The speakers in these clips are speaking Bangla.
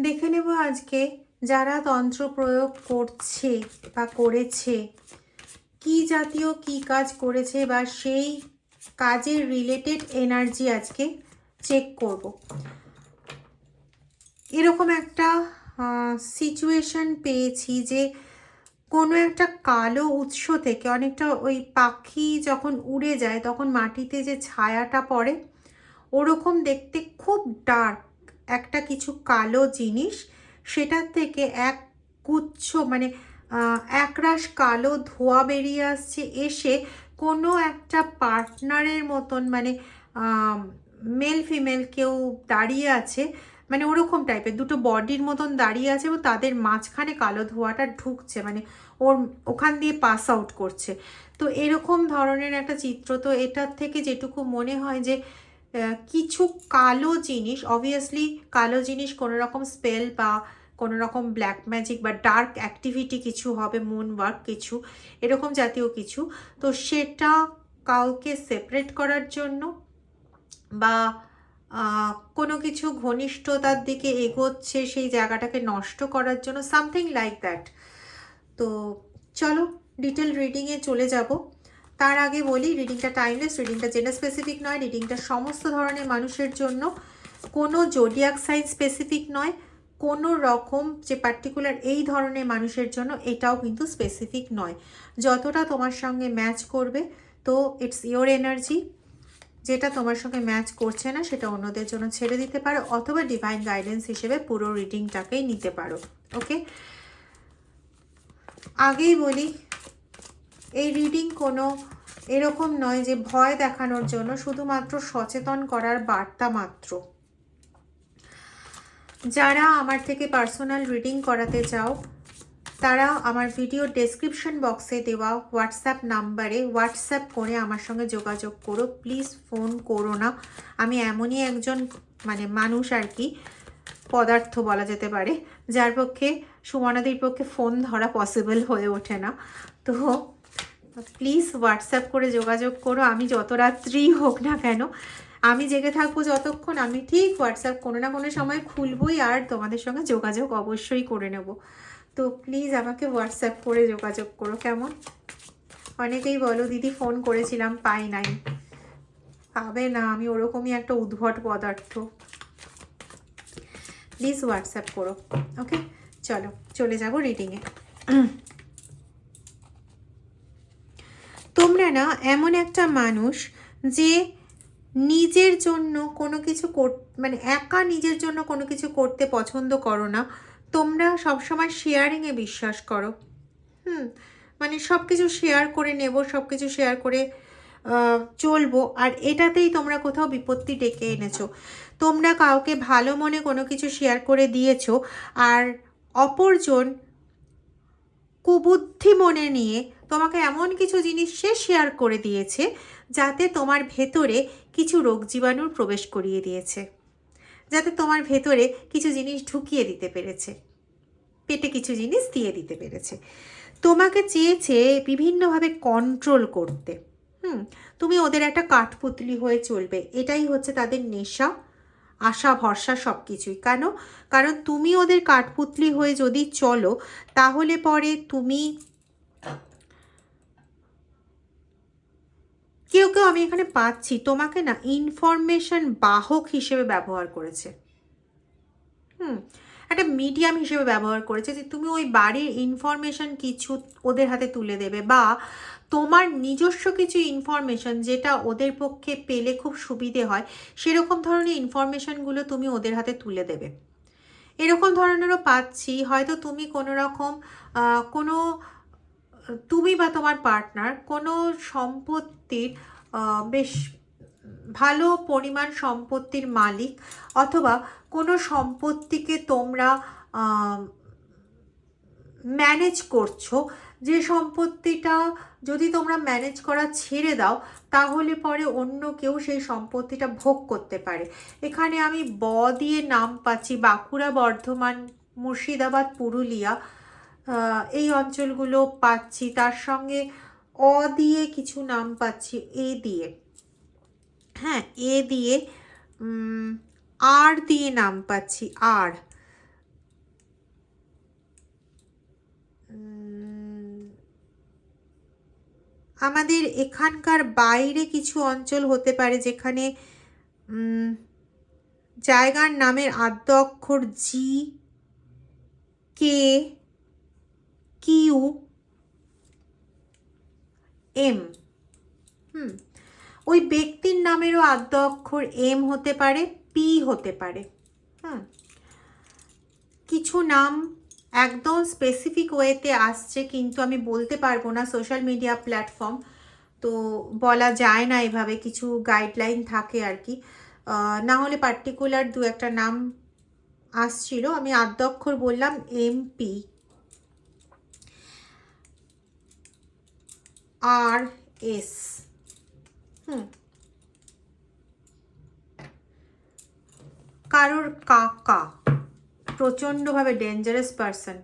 দেখে নেব আজকে যারা তন্ত্র প্রয়োগ করছে বা করেছে, কি জাতীয় কি কাজ করেছে বা সেই কাজের রিলেটেড এনার্জি আজকে চেক করব। এরকম একটা সিচুয়েশন পেয়েছি যে কোনো একটা কালো উৎস থেকে, অনেকটা ওই পাখি যখন উড়ে যায় তখন মাটিতে যে ছায়াটা পড়ে ওরকম দেখতে, খুব ডার্ক একটা কিছু কালো জিনিস, সেটার থেকে এক গুচ্ছ মানে একরাশ কালো ধোঁয়া বেরিয়ে আসছে, এসে কোনো একটা পার্টনারের মতন মানে মেল ফিমেল কেউ দাঁড়িয়ে আছে, মানে ওরকম টাইপের দুটো বডির মতন দাঁড়িয়ে আছে এবং তাদের মাঝখানে কালো ধোঁয়াটা ঢুকছে, মানে ওখান দিয়ে পাস আউট করছে। তো এরকম ধরনের একটা চিত্র। তো এটার থেকে যেটুকু মনে হয় যে কিছু কালো জিনিস, অবভিয়াসলি কালো জিনিস কোনো রকম স্পেল বা কোনো রকম ব্ল্যাক ম্যাজিক বা ডার্ক অ্যাক্টিভিটি কিছু হবে, মুন ওয়ার্ক কিছু এরকম জাতীয় কিছু। তো সেটা কাউকে সেপারেট করার জন্য বা কোনো কিছু ঘনিষ্ঠতার দিকে এগোচ্ছে সেই জায়গাটাকে নষ্ট করার জন্য, সামথিং লাইক দ্যাট। তো চলো ডিটেল রিডিংয়ে চলে যাব। তার আগে বলি, রিডিংটা টাইমলেস, রিডিংটা জেন্ডার স্পেসিফিক নয়, রিডিংটা সমস্ত ধরনের মানুষের জন্য, কোনো জোডিয়াক সাইন স্পেসিফিক নয়, কোনো রকম যে পার্টিকুলার এই ধরনের মানুষের জন্য এটাও কিন্তু স্পেসিফিক নয়। যতটা তোমার সঙ্গে ম্যাচ করবে, তো ইটস ইয়োর এনার্জি। যেটা তোমার সঙ্গে ম্যাচ করছে না সেটা অন্যদের জন্য ছেড়ে দিতে পারো, অথবা ডিভাইন গাইডেন্স হিসেবে পুরো রিডিংটাকেই নিতে পারো। ওকে, আগেই বলি এই রিডিং কোনো এরকম নয় যে ভয় দেখানোর জন্য, শুধুমাত্র সচেতন করার বার্তা মাত্র। যারা আমার থেকে পার্সোনাল রিডিং করাতে চাও তারা আমার ভিডিও ডেসক্রিপশন বক্সে দেওয়া হোয়াটসঅ্যাপ নাম্বারে হোয়াটসঅ্যাপ করে আমার সঙ্গে যোগাযোগ করো। প্লিজ ফোন করো না, আমি এমনই একজন মানে মানুষ আর কি, পদার্থ বলা যেতে পারে, যার পক্ষে সুমনাদির পক্ষে ফোন ধরা পসিবল হয়ে ওঠে না। তো প্লিজ হোয়াটসঅ্যাপ করে যোগাযোগ করো। আমি যত রাত্রি হোক না কেন, আমি জেগে থাকবো যতক্ষণ, আমি ঠিক হোয়াটসঅ্যাপ কোনো না কোনো সময় খুলবই আর তোমাদের সঙ্গে যোগাযোগ অবশ্যই করে নেব। তো প্লিজ আমাকে হোয়াটসঅ্যাপ করে যোগাযোগ করো, কেমন? অনেকেই বলো দিদি ফোন করেছিলাম পাই নাই, পাবে না, আমি ওরকমই একটা উদ্ভট পদার্থ। প্লিজ হোয়াটসঅ্যাপ করো। ওকে, চলো চলে যাব রিডিংয়ে। তোমরা না এমন একটা মানুষ যে নিজের জন্য কোনো কিছু মানে একা নিজের জন্য কোনো কিছু করতে পছন্দ করো না। তোমরা সবসময় শেয়ারিংয়ে বিশ্বাস করো। মানে সব কিছু শেয়ার করে নেব, সব কিছু শেয়ার করে চলবো, আর এটাতেই তোমরা কোথাও বিপত্তি ডেকে এনেছো। তোমরা কাউকে ভালো মনে কোনো কিছু শেয়ার করে দিয়েছো, আর অপরজন কুবুদ্ধি মনে নিয়ে তোমাকে এমন কিছু জিনিস সে শেয়ার করে দিয়েছে যাতে তোমার ভেতরে কিছু রোগ জীবাণুর প্রবেশ করিয়ে দিয়েছে, যাতে তোমার ভেতরে কিছু জিনিস ঢুকিয়ে দিতে পেরেছে, পেটে কিছু জিনিস দিয়ে দিতে পেরেছে। তোমাকে চেয়েছে বিভিন্নভাবে কন্ট্রোল করতে। তুমি ওদের একটা কাঠপুতলি হয়ে চলবে, এটাই হচ্ছে তাদের নেশা, আশা ভরসা সব কিছুই। কারণ তুমি ওদের কাঠপুতলি হয়ে যদি চলো, তাহলে পরে তুমি কেউ আমি এখানে পাচ্ছি তোমাকে না ইনফরমেশন বাহক হিসেবে ব্যবহার করেছে। একটা মিডিয়াম হিসেবে ব্যবহার করেছে যে তুমি ওই বাড়ির ইনফরমেশন কিছু ওদের হাতে তুলে দেবে, বা তোমার নিজস্ব কিছু ইনফরমেশন যেটা ওদের পক্ষে পেলে খুব সুবিধে হয়, সেরকম ধরনের ইনফরমেশনগুলো তুমি ওদের হাতে তুলে দেবে। এরকম ধরনেরও পাচ্ছি, হয়তো তুমি কোনো রকম কোনো তুমি বা তোমার পার্টনার কোনো সম্পত্তির বেশ ভালো পরিমাণ সম্পত্তির মালিক, অথবা কোনো সম্পত্তিকে তোমরা ম্যানেজ করছো, যে সম্পত্তিটা যদি তোমরা ম্যানেজ করা ছেড়ে দাও তাহলে পরে অন্য কেউ সেই সম্পত্তিটা ভোগ করতে পারে। এখানে আমি ব দিয়ে নাম পাচ্ছি, বাঁকুড়া, বর্ধমান, মুর্শিদাবাদ, পুরুলিয়া, এই অঞ্চলগুলো পাচ্ছি। তার সঙ্গে অ দিয়ে কিছু নাম পাচ্ছি, এ দিয়ে, এ দিয়ে, আর দিয়ে নাম পাচ্ছি, আর আমাদের এখানকার বাইরে কিছু অঞ্চল হতে পারে যেখানে জায়গার নামের আদ্য অক্ষর জি, কে, কিউ, এম। ওই ব্যক্তির নামেরও আদ্য অক্ষর এম হতে পারে, পি হতে পারে। কিছু নাম একদম স্পেসিফিক ওয়েতে আসছে, কিন্তু আমি বলতে পারবো না, সোশ্যাল মিডিয়া প্ল্যাটফর্ম তো বলা যায় না, এভাবে কিছু গাইডলাইন থাকে আর কি। না হলে পার্টিকুলার দু একটা নাম আসছিল, আমি আদ্য অক্ষর বললাম এমপি, আর এস। কারোর কাকা, প্রচণ্ডভাবে ডেঞ্জারাস পারসন।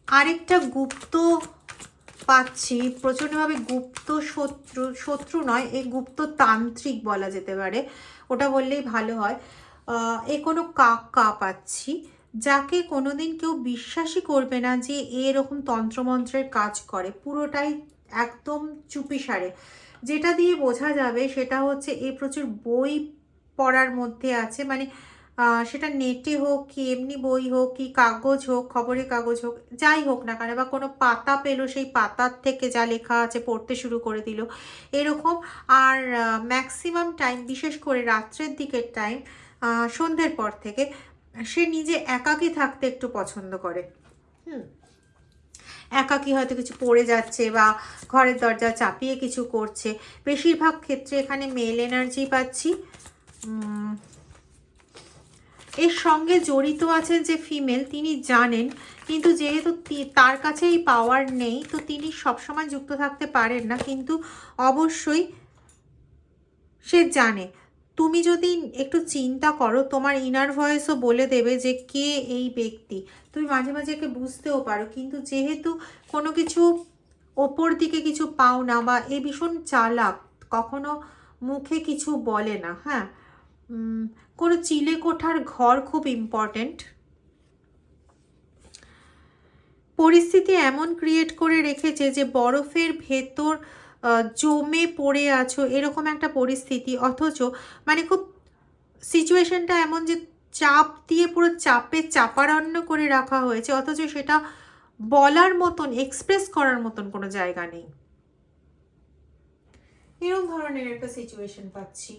আরেকটা গুপ্ত পাচ্ছি, প্রচণ্ডভাবে গুপ্ত শত্রু, শত্রু নয়, এই গুপ্ত তান্ত্রিক বলা যেতে পারে, ওটা বললেই ভালো হয়। এ কোনো কাকা পাচ্ছি, যাকে কোনোদিন কেউ বিশ্বাসই করবে না যে এরকম তন্ত্রমন্ত্রের কাজ করে, পুরোটাই একদম চুপিসারে। যেটা দিয়ে বোঝা যাবে সেটা হচ্ছে এ প্রচুর বই পড়ার মধ্যে আছে, মানে সেটা নেটে হোক কি এমনি বই হোক কি কাগজ হোক, খবরের কাগজ হোক, যাই হোক না কেন, বা কোনো পাতা পেলো সেই পাতার থেকে যা লেখা আছে পড়তে শুরু করে দিল এরকম। আর ম্যাক্সিমাম টাইম, বিশেষ করে রাত্রের দিকের টাইম, সন্ধ্যের পর থেকে সে নিজে একাকী থাকতে একটু পছন্দ করে। একাকী হয়তো কিছু পড়ে যাচ্ছে বা ঘরের দরজা চাপিয়ে কিছু করছে, বেশিরভাগ ক্ষেত্রে এখানে মেল এনার্জি পাচ্ছি। এর সঙ্গে জড়িত আছেন যে ফিমেল, তিনি জানেন, কিন্তু যেহেতু তার কাছে এই পাওয়ার নেই, তো তিনি সবসময় যুক্ত থাকতে পারেন না, কিন্তু অবশ্যই সে জানে। তুমি যদি একটু চিন্তা করো, তোমার ইনার ভয়েসও বলে দেবে যে কে এই ব্যক্তি। তুমি মাঝে মাঝে একে বুঝতেও পারো, কিন্তু যেহেতু কোনো কিছু ওপর দিকে কিছু পাও না, বা এ ভীষণ চালাক, কখনো মুখে কিছু বলে না। হ্যাঁ, কোনো চিলে কোঠার ঘর খুব ইম্পর্টেন্ট। পরিস্থিতি এমন ক্রিয়েট করে রেখেছে যে বরফের ভেতর জমে পড়ে আছো, এরকম একটা পরিস্থিতি, অথচ মানে খুব সিচুয়েশনটা এমন যে চাপ দিয়ে পুরো চাপে চাপারান্ন করে রাখা হয়েছে, অথচ সেটা বলার মতন, এক্সপ্রেস করার মতন কোনো জায়গা নেই। এরকম ধরনের একটা সিচুয়েশন পাচ্ছি।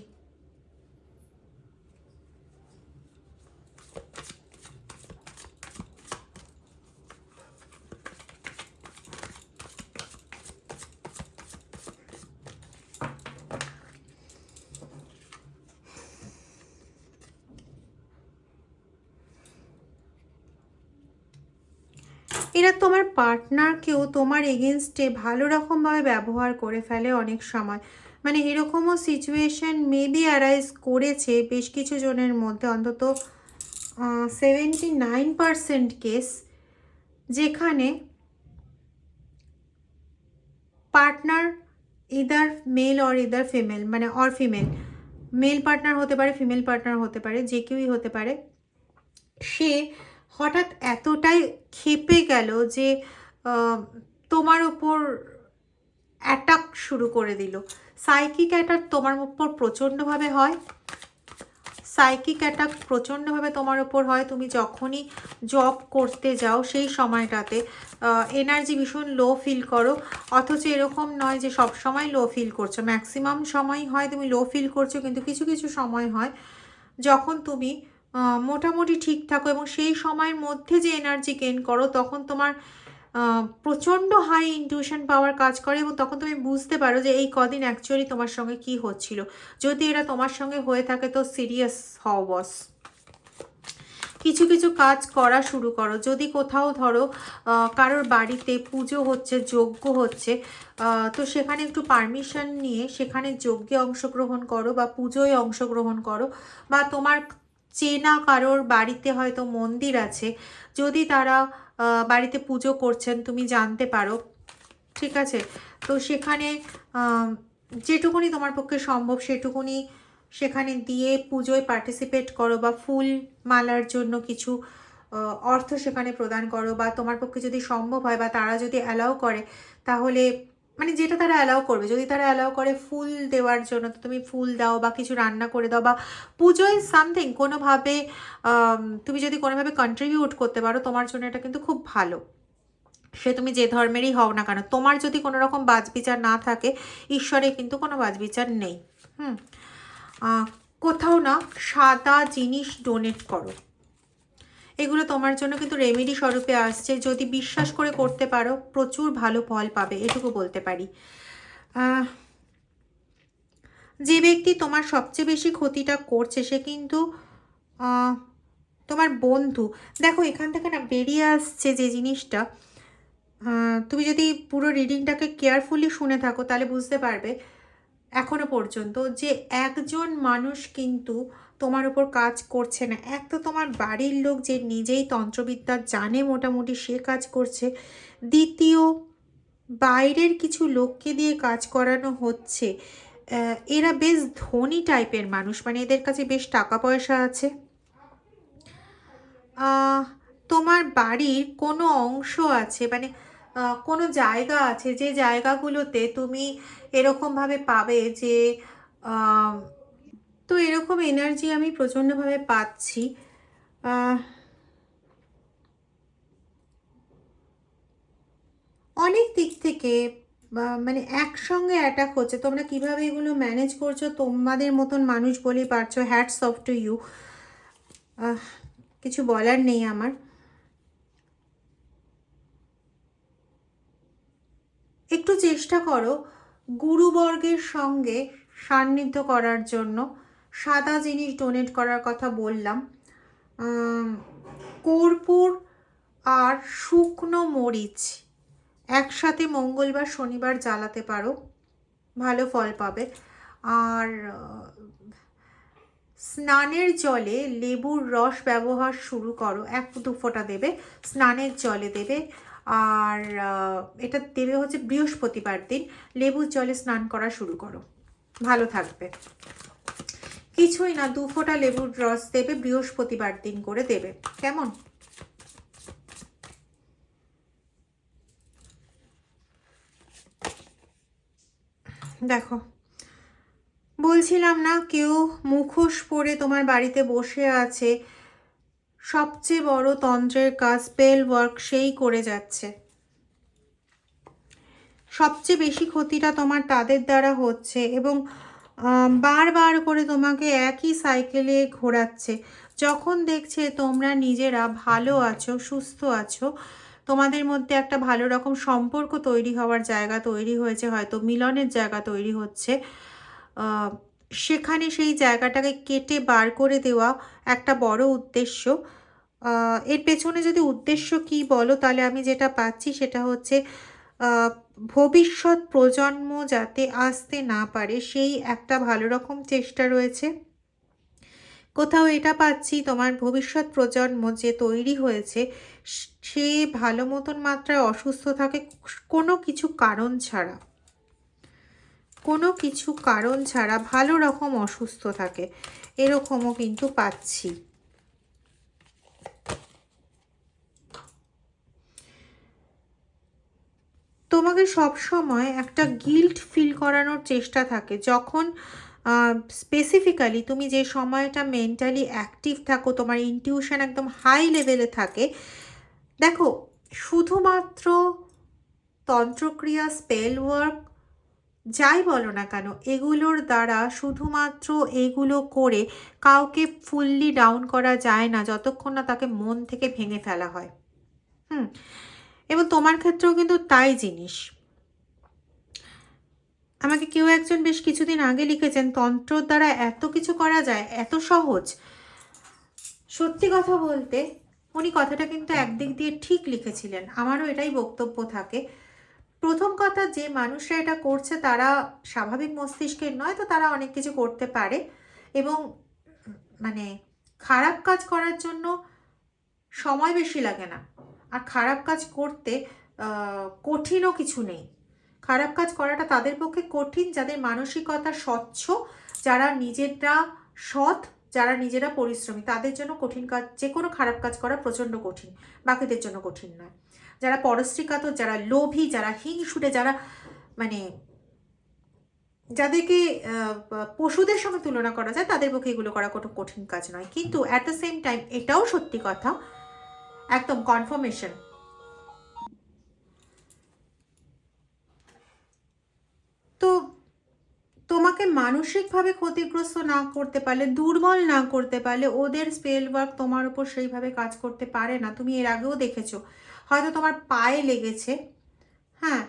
এরা তোমার পার্টনারকেও তোমার এগেনস্টে ভালো রকমভাবে ব্যবহার করে ফেলে অনেক সময়, মানে এরকমও সিচুয়েশন মেবি অ্যারাইজ করেছে বেশ কিছু জনের মধ্যে, অন্তত 79% কেস, যেখানে partner either male or either female, মানে অর ফিমেল, মেল পার্টনার হতে পারে, ফিমেল পার্টনার হতে পারে, যে কেউই হতে পারে, সে হঠাৎ এতটাই ক্ষেপে গেল যে তোমার ওপর অ্যাটাক শুরু করে দিল। সাইকিক অ্যাটাক তোমার ওপর প্রচণ্ডভাবে হয়, সাইকিক অ্যাটাক প্রচণ্ডভাবে তোমার ওপর হয়। তুমি যখনই জব করতে যাও সেই সময়টাতে এনার্জি ভীষণ লো ফিল করো, অথচ এরকম নয় যে সব সময় লো ফিল করছো, ম্যাক্সিমাম সময় হয় তুমি লো ফিল করছো, কিন্তু কিছু কিছু সময় হয় যখন তুমি মোটামুটি ঠিক থাকো, এবং সেই সময়ের মধ্যে যে এনার্জি গেইন করো তখন তোমার প্রচণ্ড হাই ইনটিউশন পাওয়ার কাজ করে, এবং তখন তুমি বুঝতে পারো যে এই কদিন অ্যাকচুয়ালি তোমার সঙ্গে কি হচ্ছিল। যদি এরা তোমার সঙ্গে হয়ে থাকে তো সিরিয়াস হও বস। কিছু কিছু কাজ করা শুরু করো। যদি কোথাও ধরো কারোর বাড়িতে পুজো হচ্ছে, যজ্ঞ হচ্ছে, তো সেখানে একটু পারমিশন নিয়ে সেখানে যজ্ঞে অংশগ্রহণ করো বা পুজোয় অংশগ্রহণ করো, বা তোমার চেনা কারোর বাড়িতে হয়তো মন্দির আছে, যদি তারা বাড়িতে পুজো করছেন তুমি জানতে পারো, ঠিক আছে, তো সেখানে যেটুকুনি তোমার পক্ষে সম্ভব সেটুকুনি সেখানে দিয়ে পুজোয় পার্টিসিপেট করো, বা ফুল মালার জন্য কিছু অর্থ সেখানে প্রদান করো, বা তোমার পক্ষে যদি সম্ভব হয় বা তারা যদি অ্যালাউ করে, তাহলে মানে যেটা তারা অ্যালাউ করবে, যদি তারা অ্যালাউ করে ফুল দেওয়ার জন্য, তো তুমি ফুল দাও বা কিছু রান্না করে দাও, বা পুজোয় সামথিং কোনোভাবে তুমি যদি কোনোভাবে কন্ট্রিবিউট করতে পারো, তোমার জন্য এটা কিন্তু খুব ভালো। সে তুমি যে ধর্মেরই হও না কেন, তোমার যদি কোনো রকম বাছবিচার না থাকে, ঈশ্বরে কিন্তু কোনো বাছবিচার নেই। কোথাও না সাদা জিনিস ডোনেট করো, এগুলো তোমার জন্য কিন্তু রেমেডি স্বরূপে আসছে। যদি বিশ্বাস করে করতে পারো, প্রচুর ভালো ফল পাবে, এটুকু বলতে পারি। যে ব্যক্তি তোমার সবচেয়ে বেশি ক্ষতিটা করছে, সে কিন্তু তোমার বন্ধু। দেখো এখান থেকে না বেরিয়ে আসছে যে জিনিসটা, তুমি যদি পুরো রিডিংটাকে কেয়ারফুলি শুনে থাকো, তাহলে বুঝতে পারবে এখনো পর্যন্ত যে একজন মানুষ কিন্তু তোমার উপর কাজ করছে না। এক তো তোমার বাড়ির লোক যে নিজেই তন্ত্রবিদ্যা জানে মোটামুটি, সে কাজ করছে। দ্বিতীয়, বাইরের কিছু লোককে দিয়ে কাজ করানো হচ্ছে। এরা বেশ ধনী টাইপের মানুষ, মানে এদের কাছে বেশ টাকা পয়সা আছে। তোমার বাড়ির কোনো অংশ আছে, মানে কোনো জায়গা আছে, যে জায়গাগুলোতে তুমি এরকমভাবে পাবে যে তো এরকম এনার্জি আমি প্রচণ্ডভাবে পাচ্ছি। অনেক দিক থেকে মানে একসঙ্গে অ্যাটাক হচ্ছে। তোমরা কিভাবে এগুলো ম্যানেজ করছো, তোমাদের মতন মানুষ বলেই পারছো, হ্যাটস অফ টু ইউ। কিছু বলার নেই আমার। একটু চেষ্টা করো গুরুবর্গের সঙ্গে সান্নিধ্য করার জন্য। সাদা জিনিস ডোনেট করার কথা বললাম। কর্পূর আর শুকনো মরিচ একসাথে মঙ্গলবার শনিবার জ্বালাতে পারো, ভালো ফল পাবে। আর স্নানের জলে লেবুর রস ব্যবহার শুরু করো, 1-2 ফোঁটা দেবে, স্নানের জলে দেবে। আর এটা দেবে হচ্ছে বৃহস্পতিবার দিন, লেবুর জলে স্নান করা শুরু করো, ভালো থাকবে। কিছুই না, 2 ফোঁটা লেবুর রস দেবে, বৃহস্পতিবার দিন করে দেবে, কেমন? দেখো বলছিলাম না, কেউ মুখোশ পরে তোমার বাড়িতে বসে আছে, সবচেয়ে বড় তন্ত্রের কাজ স্পেল ওয়ার্ক সেই করে যাচ্ছে। সবচেয়ে বেশি ক্ষতিটা তোমার তাদের দ্বারা হচ্ছে, এবং বারবার করে তোমাকে একই সাইকেলে ঘোরাচ্ছে। যখন দেখছে তোমরা নিজেরা ভালো আছো, সুস্থ আছো, তোমাদের মধ্যে একটা ভালো রকম সম্পর্ক তৈরি হওয়ার জায়গা তৈরি হয়েছে, হয়তো মিলনের জায়গা তৈরি হচ্ছে, সেখানে সেই জায়গাটাকে কেটে বার করে দেওয়া একটা বড় উদ্দেশ্য। এর পেছনে যদি উদ্দেশ্য কি বলো, তাহলে আমি যেটা পাচ্ছি সেটা হচ্ছে ভবিষ্যৎ প্রজন্ম যাতে আসতে না পারে, সেই একটা ভালো রকম চেষ্টা রয়েছে। কোথাও এটা পাচ্ছি তোমার ভবিষ্যৎ প্রজন্ম যে তৈরি হয়েছে, সে ভালো মতন মাত্রায় অসুস্থ থাকে, কোনো কিছু কারণ ছাড়া, কোনো কিছু কারণ ছাড়া ভালো রকম অসুস্থ থাকে, এরকমও কিন্তু পাচ্ছি। তোমাকে সব সময় একটা গিল্ট ফিল করানোর চেষ্টা থাকে, যখন স্পেসিফিক্যালি তুমি যে সময়টা মেন্টালি অ্যাক্টিভ থাকো, তোমার ইনটিউশন একদম হাই লেভেলে থাকে। দেখো শুধুমাত্র তন্ত্রক্রিয়া, স্পেল ওয়ার্ক, যাই বলো না কেন, এগুলোর দ্বারা শুধুমাত্র এগুলো করে কাউকে ফুললি ডাউন করা যায় না, যতক্ষণ না তাকে মন থেকে ভেঙে ফেলা হয়। এবং তোমার ক্ষেত্রেও কিন্তু তাই জিনিস। আমাকে কেউ একজন বেশ কিছুদিন আগে লিখেছেন, তন্ত্রর দ্বারা এত কিছু করা যায়, এত সহজ। সত্যি কথা বলতে উনি কথাটা কিন্তু একদিক দিয়ে ঠিক লিখেছিলেন, আমারও এটাই বক্তব্য থাকে। প্রথম কথা, যে মানুষরা এটা করছে তারা স্বাভাবিক মস্তিষ্কের নয়, তো তারা অনেক কিছু করতে পারে, এবং মানে খারাপ কাজ করার জন্য সময় বেশি লাগে না, আর খারাপ কাজ করতে কঠিনও কিছু নেই। খারাপ কাজ করাটা তাদের পক্ষে কঠিন যাদের মানসিকতা স্বচ্ছ, যারা নিজেরা সৎ, যারা নিজেরা পরিশ্রমী তাদের জন্য কঠিন কাজ, যে কোনো খারাপ কাজ করা প্রচণ্ড কঠিন, বাকিদের জন্য কঠিন নয়। যারা পরশ্রীকাতর, যারা লোভী, যারা হিংসুটে, যারা মানে যাদেরকে পশুদের সঙ্গে তুলনা করা যায়, তাদের পক্ষে এগুলো করা কোনো কঠিন কাজ নয়। কিন্তু অ্যাট দ্য সেম টাইম এটাও সত্যি কথা, একদম কনফার্মেশন, তো তোমাকে মানসিকভাবে ক্ষতিগ্রস্ত না করতে পারলে, দুর্বল না করতে পারলে, ওদের স্পেল ওয়ার্ক তোমার উপর সেইভাবে কাজ করতে পারে না। তুমি এর আগেও দেখেছো, হয়তো তোমার পায়ে লেগেছে, হ্যাঁ,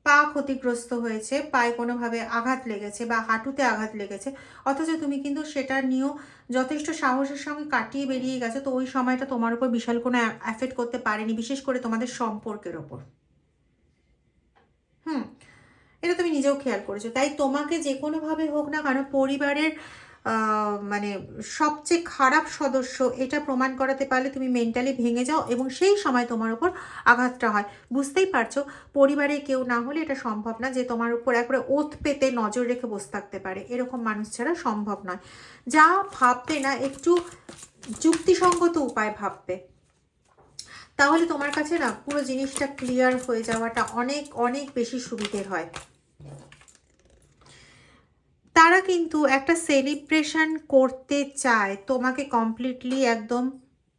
পা ক্ষতিগ্রস্ত হয়েছে, পায়ে কোনোভাবে আঘাত লেগেছে বা হাঁটুতে আঘাত লেগেছে, অথচ তুমি কিন্তু সেটা নিয়েও যথেষ্ট সাহসের সঙ্গে কাটিয়ে বেরিয়ে গেছো। তো ওই সময়টা তোমার উপর বিশাল কোনো অ্যাফেক্ট করতে পারেনি, বিশেষ করে তোমাদের সম্পর্কের ওপর। এটা তুমি নিজেও খেয়াল করেছো। তাই তোমাকে যে কোনোভাবে হোক না কেন পরিবারের মানে সবচেয়ে খারাপ সদস্য এটা প্রমাণ করাতে পারলে তুমি মেন্টালি ভেঙে যাও, এবং সেই সময় তোমার উপর আঘাতটা হয়। বুঝতেই পারছো, পরিবারে কেউ না হলে এটা সম্ভব না যে তোমার উপর একবারে ওত পেতে নজর রেখে বসে থাকতে পারে, এরকম মানুষ ছাড়া সম্ভব নয়। যা ভাববে না একটু যুক্তিসঙ্গত উপায় ভাববে, তাহলে তোমার কাছে না পুরো জিনিসটা ক্লিয়ার হয়ে যাওয়াটা অনেক অনেক বেশি সুবিধের হয়। তারা কিন্তু একটা সেলিব্রেশন করতে চায় তোমাকে কমপ্লিটলি একদম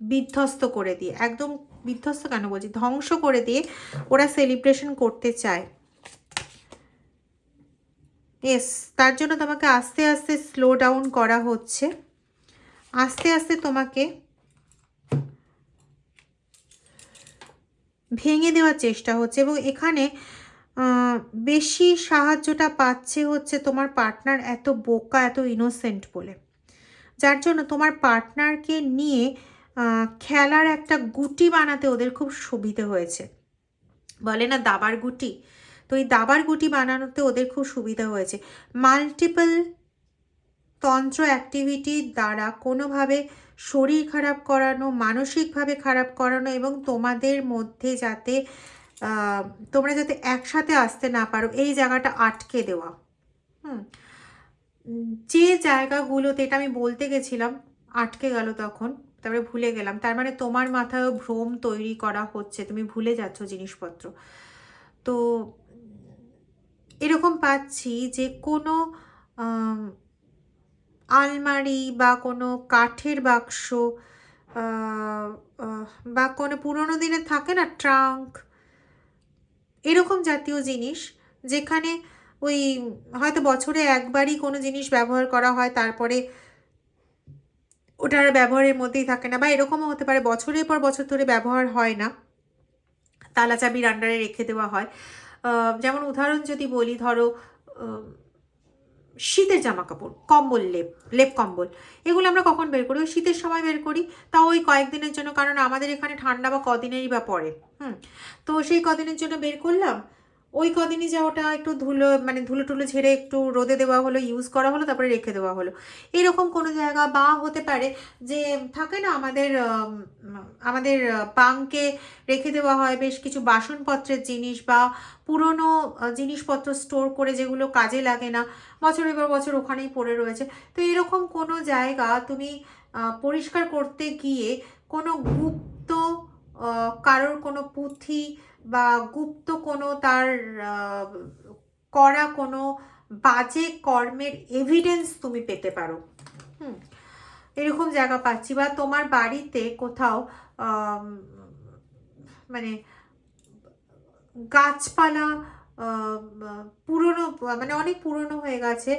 বিধ্বস্ত করে দিয়ে, একদম বিধ্বস্ত কেন বলছি, ধ্বংস করে দিয়ে ওরা সেলিব্রেশন করতে চায়। ইয়েস, তার জন্য তোমাকে আস্তে আস্তে স্লো ডাউন করা হচ্ছে, আস্তে আস্তে তোমাকে ভেঙে দেওয়ার চেষ্টা হচ্ছে। এবং এখানে বেশি সাহায্যটা পাচ্ছে হচ্ছে তোমার পার্টনার এত বোকা, এত ইনোসেন্ট বলে, যার জন্য তোমার পার্টনারকে নিয়ে খেলার একটা গুটি বানাতে ওদের খুব সুবিধে হয়েছে। বলে না দাবার গুটি, তো এই দাবার গুটি বানানোতে ওদের খুব সুবিধা হয়েছে। মাল্টিপল তন্ত্র অ্যাক্টিভিটির দ্বারা কোনোভাবে শরীর খারাপ করানো, মানসিকভাবে খারাপ করানো, এবং তোমাদের মধ্যে যাতে তোমরা যাতে একসাথে আসতে না পারো এই জায়গাটা আটকে দেওয়া। যে জায়গাগুলোতে, এটা আমি বলতে গেছিলাম আটকে গেল তখন, তারপরে ভুলে গেলাম, তার মানে তোমার মাথায়ও ভ্রম তৈরি করা হচ্ছে, তুমি ভুলে যাচ্ছ জিনিসপত্র। তো এরকম পাচ্ছি যে কোনো আলমারি বা কোনো কাঠের বাক্স বা কোনো পুরোনো দিনের থাকে না ট্রাঙ্ক, এরকম জাতীয় জিনিস যেখানে ওই হয়তো বছরে একবারই কোনো জিনিস ব্যবহার করা হয়, তারপরে ওটার ব্যবহারের মধ্যেই থাকে না, বা এরকমও হতে পারে বছরের পর বছর ধরে ব্যবহার হয় না, তালা চাবির আন্ডারে রেখে দেওয়া হয়। যেমন উদাহরণ যদি বলি, ধরো শীতের জামা কাপড়, কম্বল, লেপ কম্বল, এগুলো আমরা কখন বের করি? ওই শীতের সময় বের করি, তাও ওই কয়েকদিনের জন্য, কারণ আমাদের এখানে ঠান্ডা বা কদিনেরই বা পড়ে। তো সেই কদিনের জন্য বের করলাম, ওই কদিনই যা ওটা একটু ধুলো, মানে ধুলো টুলো ঝেড়ে একটু রোদে দেওয়া হলো, ইউজ করা হলো, তারপরে রেখে দেওয়া হলো, এরকম কোনো জায়গা। বা হতে পারে যে থাকে না আমাদের আমাদের বাঙ্কে রেখে দেওয়া হয় বেশ কিছু বাসনপত্রের জিনিস বা পুরনো জিনিসপত্র স্টোর করে, যেগুলো কাজে লাগে না, বছরের পর বছর ওখানেই পড়ে রয়েছে। তো এরকম কোনো জায়গা তুমি পরিষ্কার করতে গিয়ে কোনো গুপ্ত কারোর কোনো পুঁথি বা গুপ্ত কোনো তার করা কোনো বাজে কর্মের এভিডেন্স তুমি পেতে পারো। এরকম জায়গা পাচ্ছি। বা তোমার বাড়িতে কোথাও মানে গাছপালা পুরনো, মানে অনেক পুরনো হয়ে গেছে,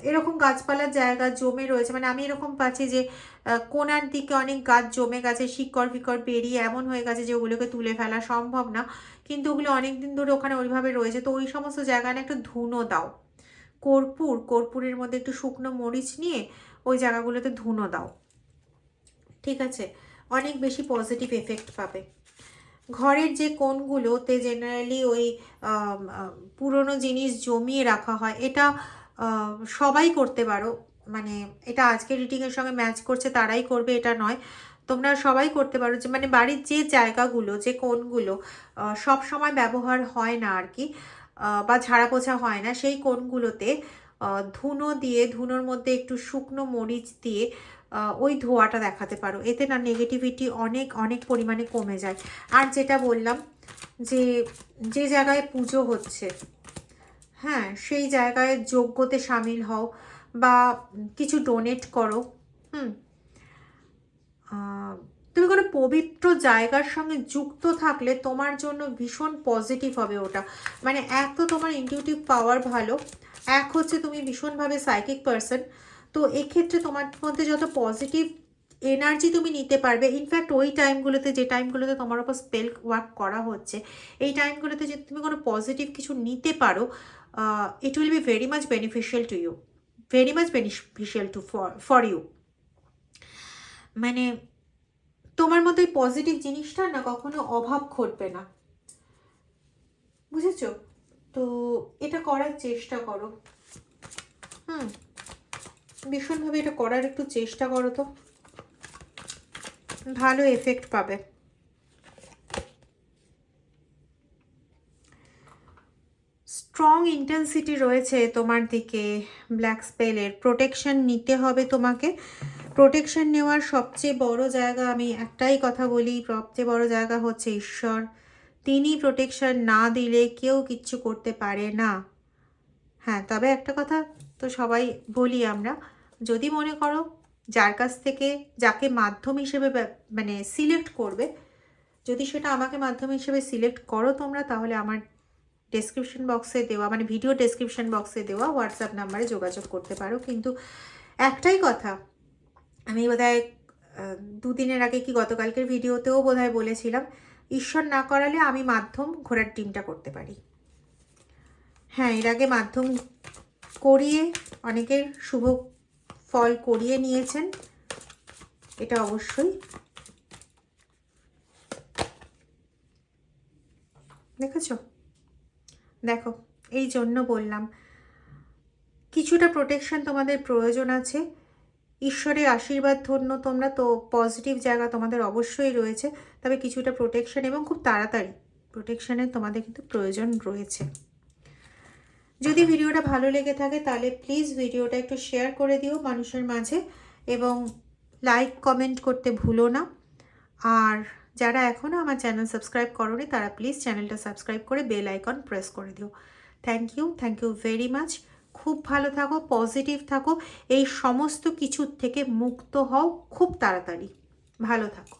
এরকম গাছপালার জায়গা জমে রয়েছে। মানে আমি এরকম পাচ্ছি যে কোণার দিকে অনেক গাছ জমে গেছে, শিকড় ফিকড় বেরিয়ে এমন হয়ে গেছে যে ওগুলোকে তুলে ফেলা সম্ভব না, কিন্তু ওগুলো অনেক দিন ধরে ওখানে ওইভাবে রয়েছে। তো ওই সমস্ত জায়গায় একটু ধুনো দাও, কর্পূরের মধ্যে একটু শুকনো মরিচ নিয়ে ওই জায়গাগুলোতে ধুনো দাও, ঠিক আছে? অনেক বেশি পজিটিভ এফেক্ট পাবে। ঘরের যে কোণগুলোতে জেনারেলি ওই পুরনো জিনিস জমিয়ে রাখা হয়, এটা সবাই করতে পারো, মানে এটা আজকের রিডিংয়ের সঙ্গে ম্যাচ করছে তারাই করবে এটা নয়, তোমরা সবাই করতে পারো। যে মানে বাড়ির যে জায়গাগুলো, যে কোণগুলো সব সময় ব্যবহার হয় না আর কি, বা ঝাড়া পোছা হয় না, সেই কোণগুলোতে ধুনো দিয়ে, ধুনোর মধ্যে একটু শুকনো মরিচ দিয়ে ওই ধোয়াটা দেখাতে পারো। এতে না নেগেটিভিটি অনেক অনেক পরিমাণে কমে যায়। আর যেটা বললাম যে যে জায়গায় পুজো হচ্ছে, হ্যাঁ, সেই জায়গায় যজ্ঞতে সামিল হও বা কিছু ডোনেট করো। তুমি কোনো পবিত্র জায়গার সঙ্গে যুক্ত থাকলে তোমার জন্য ভীষণ পজিটিভ হবে ওটা। মানে এক তো তোমার ইনটিউটিভ পাওয়ার ভালো, এক হচ্ছে তুমি ভীষণভাবে সাইকিক পারসন। তো এক্ষেত্রে তোমার মধ্যে যত পজিটিভ এনার্জি তুমি নিতে পারবে, ইনফ্যাক্ট ওই টাইমগুলোতে, যে টাইমগুলোতে তোমার উপর স্পেল ওয়ার্ক করা হচ্ছে, এই টাইমগুলোতে যদি তুমি কোনো পজিটিভ কিছু নিতে পারো, it will be very much beneficial to you, very much beneficial to for you. মানে তোমার মধ্যে পজিটিভ জিনিসটা না কখনো অভাব ঘটবে না, বুঝেছো? তো এটা করার চেষ্টা করো। ভীষণভাবে এটা করার একটু চেষ্টা করো, তো ভালো এফেক্ট পাবে। স্ট্রং ইন্টেন্সিটি রয়েছে তোমার দিকে ব্ল্যাক স্পেলের। প্রোটেকশন নিতে হবে তোমাকে। প্রোটেকশন নেওয়ার সবচেয়ে বড় জায়গা, আমি একটাই কথা বলি, সবচেয়ে বড় জায়গা হচ্ছে ঈশ্বর। তিনি প্রোটেকশন না দিলে কেউ কিচ্ছু করতে পারে না। হ্যাঁ, তবে একটা কথা তো সবাই বলি আমরা, যদি মনে করো যার কাছ থেকে, যাকে মাধ্যম হিসেবে মানে সিলেক্ট করবে, যদি সেটা আমাকে মাধ্যম হিসেবে সিলেক্ট করো তোমরা, তাহলে আমার ডেসক্রিপশন বক্সে দেওয়া, মানে ভিডিও ডেসক্রিপশন বক্সে দেওয়া হোয়াটসঅ্যাপ নাম্বারে যোগাযোগ করতে পারো। কিন্তু একটাই কথা, আমি বোধহয় দুদিনের আগে কি গতকালকের ভিডিওতেও বোধহয় বলেছিলাম, ঈশ্বর না করালে আমি মাধ্যম ঘোড়ার ডিমটা করতে পারি। হ্যাঁ, এর আগে মাধ্যম করিয়ে অনেকের শুভ ফল করিয়ে নিয়েছেন, এটা অবশ্যই দেখেছো। দেখো, এই জন্য বললাম কিছুটা প্রোটেকশন তোমাদের প্রয়োজন আছে। ঈশ্বরের আশীর্বাদ ধন্য তোমরা, তো পজিটিভ জায়গা তোমাদের অবশ্যই রয়েছে, তবে কিছুটা প্রোটেকশন এবং খুব তাড়াতাড়ি প্রোটেকশনের তোমাদের কিন্তু প্রয়োজন রয়েছে। যদি ভিডিওটা ভালো লেগে থাকে তাহলে প্লিজ ভিডিওটা একটু শেয়ার করে দিও মানুষের মাঝে, এবং লাইক কমেন্ট করতে ভুলো না। আর যারা এখনও আমার চ্যানেল সাবস্ক্রাইব করোনি তারা প্লিজ চ্যানেলটা সাবস্ক্রাইব করে বেল আইকন প্রেস করে দিও। Thank you very much. খুব ভালো থাকো, পজিটিভ থাকো, এই সমস্ত কিছুর থেকে মুক্ত হও খুব তাড়াতাড়ি। ভালো থাকো।